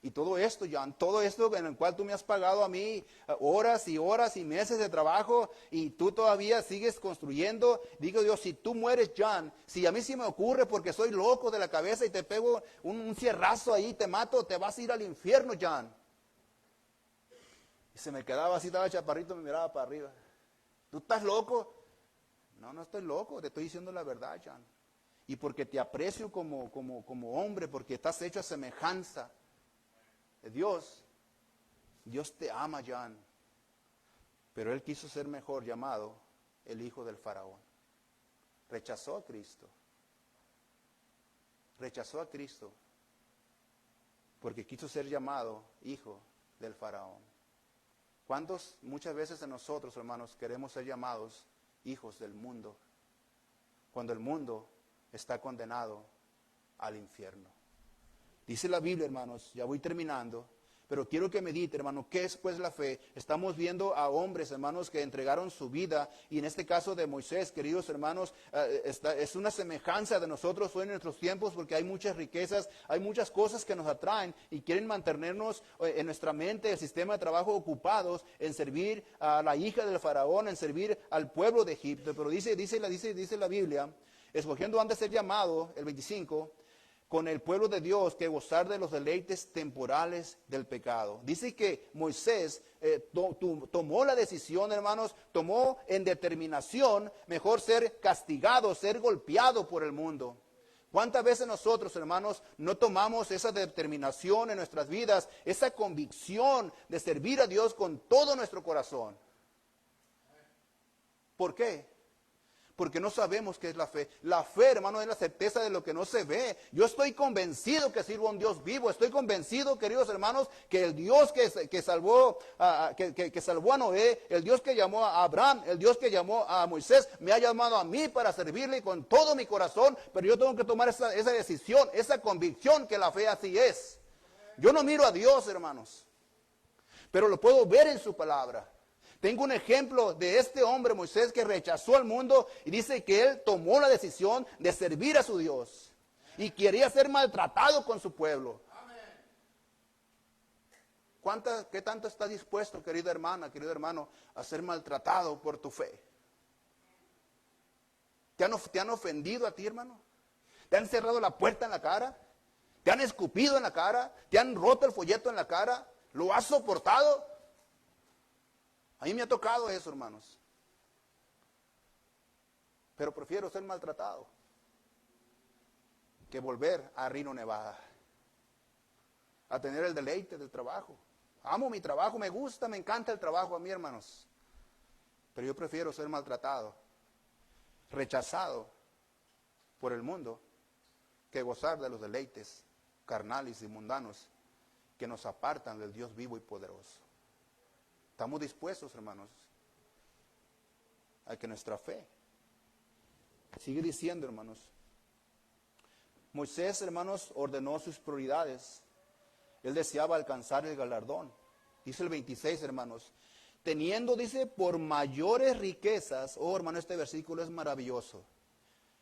Y todo esto, John, todo esto en el cual tú me has pagado a mí horas y horas y meses de trabajo y tú todavía sigues construyendo. Digo Dios, si tú mueres, John, si a mí sí me ocurre porque soy loco de la cabeza y te pego un cierrazo ahí, te mato, te vas a ir al infierno, John. Y se me quedaba así, estaba chaparrito, me miraba para arriba. ¿Tú estás loco? No, no estoy loco, te estoy diciendo la verdad, John. Y porque te aprecio como hombre, porque estás hecho a semejanza de Dios. Dios te ama, John. Pero él quiso ser mejor llamado el hijo del faraón. Rechazó a Cristo. Rechazó a Cristo porque quiso ser llamado hijo del faraón. ¿Cuántos muchas veces en nosotros, hermanos, queremos ser llamados hijos del mundo, cuando el mundo está condenado al infierno? Dice la Biblia, hermanos, ya voy terminando, pero quiero que medite, hermano, ¿qué es pues la fe? Estamos viendo a hombres, hermanos, que entregaron su vida, y en este caso de Moisés, queridos hermanos, es una semejanza de nosotros hoy en nuestros tiempos, porque hay muchas riquezas, hay muchas cosas que nos atraen y quieren mantenernos en nuestra mente, el sistema de trabajo, ocupados en servir a la hija del faraón, en servir al pueblo de Egipto. Pero dice la Biblia, escogiendo antes de ser llamado, el 25, con el pueblo de Dios que gozar de los deleites temporales del pecado. Dice que Moisés tomó la decisión, hermanos, tomó en determinación mejor ser castigado, ser golpeado por el mundo. ¿Cuántas veces nosotros, hermanos, no tomamos esa determinación en nuestras vidas, esa convicción de servir a Dios con todo nuestro corazón? ¿Por qué? Porque no sabemos qué es la fe. La fe, hermano, es la certeza de lo que no se ve. Yo estoy convencido que sirvo a un Dios vivo. Estoy convencido, queridos hermanos, que el Dios que salvó a Noé, el Dios que llamó a Abraham, el Dios que llamó a Moisés, me ha llamado a mí para servirle con todo mi corazón. Pero yo tengo que tomar esa decisión, esa convicción que la fe así es. Yo no miro a Dios, hermanos, pero lo puedo ver en su palabra. Tengo un ejemplo de este hombre, Moisés, que rechazó al mundo y dice que él tomó la decisión de servir a su Dios. Y quería ser maltratado con su pueblo. ¿Qué tanto está dispuesto, querida hermana, querido hermano, a ser maltratado por tu fe? ¿Te han ofendido a ti, hermano? ¿Te han cerrado la puerta en la cara? ¿Te han escupido en la cara? ¿Te han roto el folleto en la cara? ¿Lo has soportado? A mí me ha tocado eso, hermanos. Pero prefiero ser maltratado que volver a Reno, Nevada, a tener el deleite del trabajo. Amo mi trabajo, me gusta, me encanta el trabajo a mí, hermanos. Pero yo prefiero ser maltratado, rechazado por el mundo, que gozar de los deleites carnales y mundanos que nos apartan del Dios vivo y poderoso. Estamos dispuestos, hermanos, a que nuestra fe sigue diciendo, hermanos. Moisés, hermanos, ordenó sus prioridades. Él deseaba alcanzar el galardón. Dice el 26, hermanos, teniendo, dice, por mayores riquezas. Oh, hermano, este versículo es maravilloso.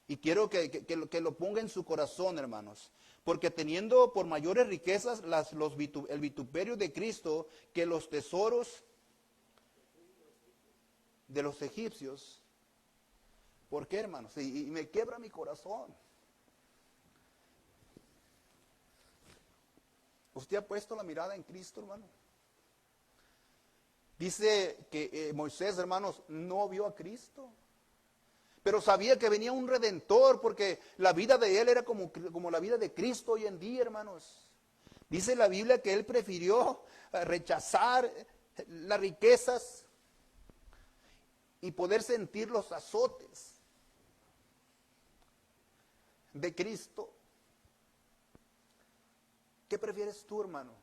Y quiero que lo ponga en su corazón, hermanos. Porque teniendo por mayores riquezas el vituperio de Cristo que los tesoros de los egipcios. ¿Por qué, hermanos? Y me quiebra mi corazón. ¿Usted ha puesto la mirada en Cristo, hermano? Dice que Moisés, hermanos, no vio a Cristo. Pero sabía que venía un redentor, porque la vida de él era como la vida de Cristo hoy en día, hermanos. Dice la Biblia que él prefirió rechazar las riquezas y poder sentir los azotes de Cristo. ¿Qué prefieres tú, hermano?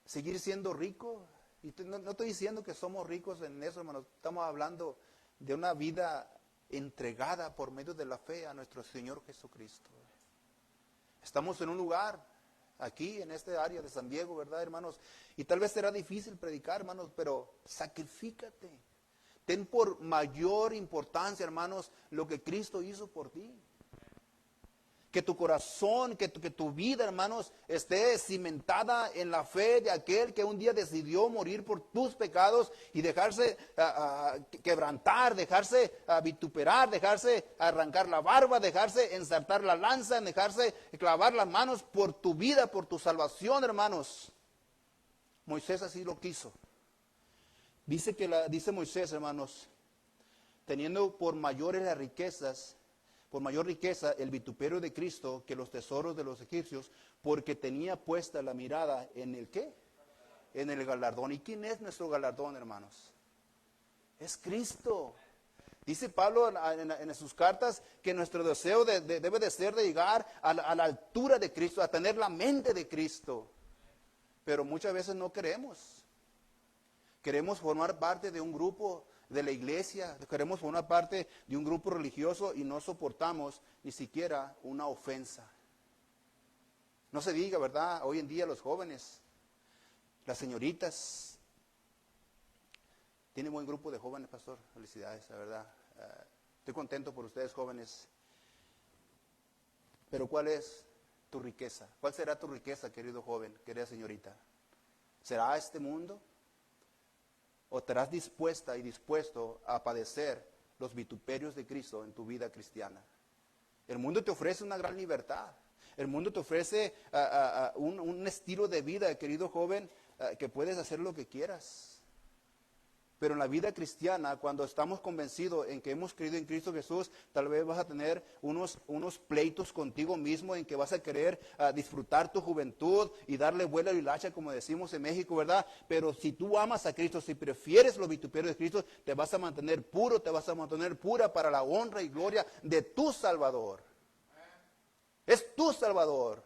¿Seguir siendo rico? Y no estoy diciendo que somos ricos en eso, hermano. Estamos hablando de una vida entregada por medio de la fe a nuestro Señor Jesucristo. Estamos en un lugar, aquí en este área de San Diego, ¿verdad, hermanos? Y tal vez será difícil predicar, hermanos, pero sacrifícate. Ten por mayor importancia, hermanos, lo que Cristo hizo por ti. Que tu corazón, que tu vida, hermanos, esté cimentada en la fe de aquel que un día decidió morir por tus pecados y dejarse quebrantar, dejarse vituperar, dejarse arrancar la barba, dejarse ensartar la lanza, dejarse clavar las manos por tu vida, por tu salvación, hermanos. Moisés así lo quiso. Dice Moisés, hermanos, teniendo por mayores las riquezas, por mayor riqueza el vituperio de Cristo que los tesoros de los egipcios, porque tenía puesta la mirada en el ¿qué? En el galardón. ¿Y quién es nuestro galardón, hermanos? Es Cristo. Dice Pablo en sus cartas que nuestro deseo debe de ser de llegar a la altura de Cristo, a tener la mente de Cristo. Pero muchas veces no queremos. Queremos formar parte de un grupo de la iglesia, queremos formar parte de un grupo religioso y no soportamos ni siquiera una ofensa. No se diga, ¿verdad? Hoy en día los jóvenes, las señoritas, tiene buen grupo de jóvenes, pastor, felicidades, la verdad. Estoy contento por ustedes, jóvenes. Pero ¿cuál es tu riqueza? ¿Cuál será tu riqueza, querido joven, querida señorita? ¿Será este mundo? ¿O estarás dispuesta y dispuesto a padecer los vituperios de Cristo en tu vida cristiana? El mundo te ofrece una gran libertad. El mundo te ofrece un estilo de vida, querido joven, que puedes hacer lo que quieras. Pero en la vida cristiana, cuando estamos convencidos en que hemos creído en Cristo Jesús, tal vez vas a tener unos pleitos contigo mismo en que vas a querer disfrutar tu juventud y darle vuelo a la hilacha, como decimos en México, ¿verdad? Pero si tú amas a Cristo, si prefieres los vituperios de Cristo, te vas a mantener puro, te vas a mantener pura para la honra y gloria de tu Salvador. Es tu Salvador.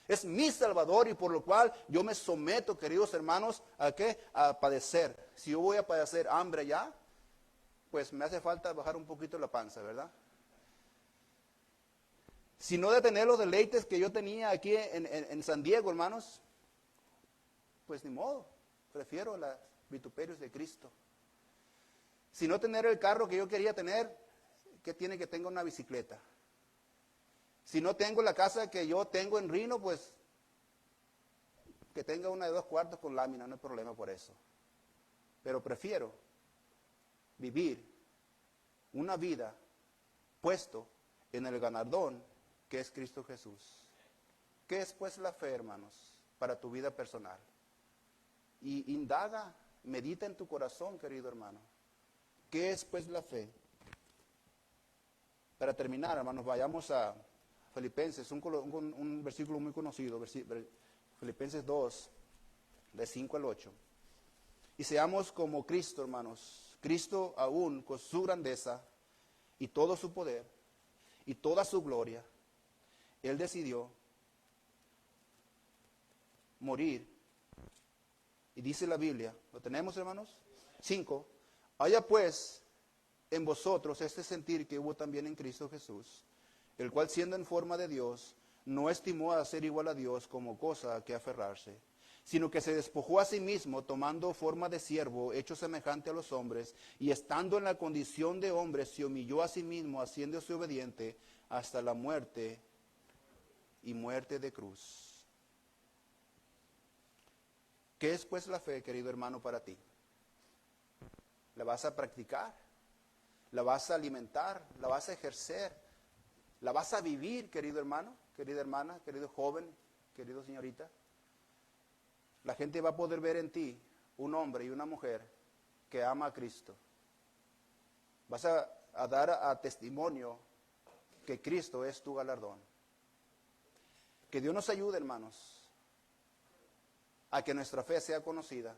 Es mi Salvador y por lo cual yo me someto, queridos hermanos, ¿a qué? A padecer. Si yo voy a padecer hambre ya, pues me hace falta bajar un poquito la panza, ¿verdad? Si no de tener los deleites que yo tenía aquí en San Diego, hermanos, pues ni modo, prefiero los vituperios de Cristo. Si no tener el carro que yo quería tener, ¿qué tiene que tenga una bicicleta? Si no tengo la casa que yo tengo en Reno, pues que tenga una de 2 cuartos con lámina, no hay problema por eso. Pero prefiero vivir una vida puesto en el galardón que es Cristo Jesús. ¿Qué es pues la fe, hermanos, para tu vida personal? Y indaga, medita en tu corazón, querido hermano. ¿Qué es pues la fe? Para terminar, hermanos, vayamos a Filipenses, un versículo muy conocido, Filipenses 2, de 5 al 8. Y seamos como Cristo, hermanos. Cristo aún con su grandeza y todo su poder y toda su gloria, Él decidió morir. Y dice la Biblia, ¿lo tenemos, hermanos? 5. Haya pues en vosotros este sentir que hubo también en Cristo Jesús, el cual siendo en forma de Dios, no estimó a ser igual a Dios como cosa a que aferrarse, sino que se despojó a sí mismo, tomando forma de siervo, hecho semejante a los hombres, y estando en la condición de hombre, se humilló a sí mismo, haciéndose obediente hasta la muerte y muerte de cruz. ¿Qué es pues la fe, querido hermano, para ti? ¿La vas a practicar? ¿La vas a alimentar? ¿La vas a ejercer? ¿La vas a vivir, querido hermano, querida hermana, querido joven, querido señorita? La gente va a poder ver en ti un hombre y una mujer que ama a Cristo. Vas a dar a testimonio que Cristo es tu galardón. Que Dios nos ayude, hermanos, a que nuestra fe sea conocida.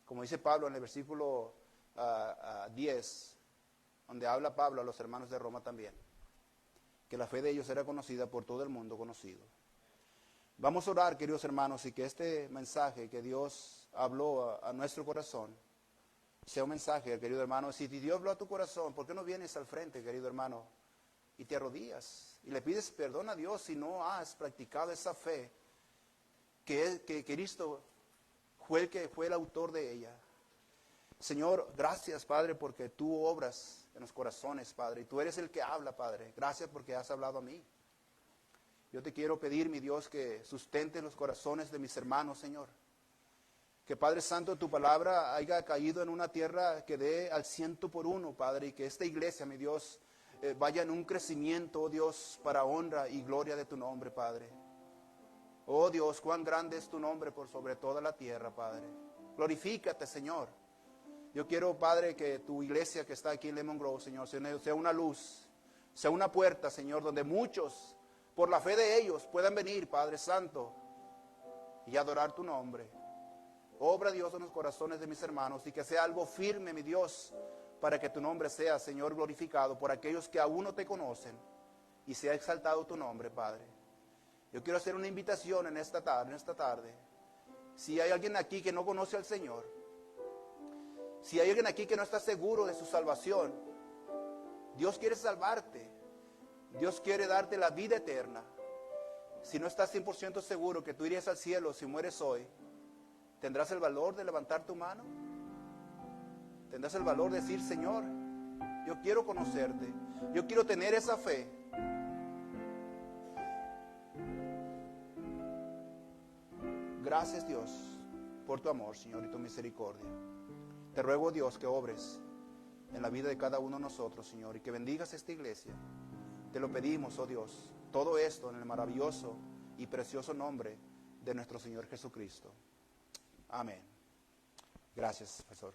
Como dice Pablo en el versículo 10, donde habla Pablo a los hermanos de Roma también. Que la fe de ellos era conocida por todo el mundo conocido. Vamos a orar, queridos hermanos, y que este mensaje que Dios habló a nuestro corazón sea un mensaje, querido hermano. Si Dios habló a tu corazón, ¿por qué no vienes al frente, querido hermano, y te arrodillas y le pides perdón a Dios si no has practicado esa fe que Cristo fue el autor de ella? Señor, gracias, Padre, porque tú obras en los corazones, Padre, y tú eres el que habla, Padre. Gracias porque has hablado a mí. Yo te quiero pedir, mi Dios, que sustente los corazones de mis hermanos, Señor. Que, Padre Santo, tu palabra haya caído en una tierra que dé al 100%, Padre, y que esta iglesia, mi Dios, vaya en un crecimiento, oh Dios, para honra y gloria de tu nombre, Padre. Oh Dios, cuán grande es tu nombre por sobre toda la tierra, Padre. Glorifícate, Señor. Yo quiero, Padre, que tu iglesia que está aquí en Lemon Grove, Señor, sea una luz, sea una puerta, Señor, donde muchos, por la fe de ellos, puedan venir, Padre Santo, y adorar tu nombre. Obra, Dios, en los corazones de mis hermanos, y que sea algo firme, mi Dios, para que tu nombre sea, Señor, glorificado por aquellos que aún no te conocen, y sea exaltado tu nombre, Padre. Yo quiero hacer una invitación en esta tarde. Si hay alguien aquí que no conoce al Señor, si hay alguien aquí que no está seguro de su salvación, Dios quiere salvarte. Dios quiere darte la vida eterna. Si no estás 100% seguro que tú irías al cielo si mueres hoy, ¿tendrás el valor de levantar tu mano? ¿Tendrás el valor de decir, Señor, yo quiero conocerte, yo quiero tener esa fe? Gracias, Dios, por tu amor, Señor, y tu misericordia. Te ruego, Dios, que obres en la vida de cada uno de nosotros, Señor, y que bendigas esta iglesia. Te lo pedimos, oh Dios, todo esto en el maravilloso y precioso nombre de nuestro Señor Jesucristo. Amén. Gracias, pastor.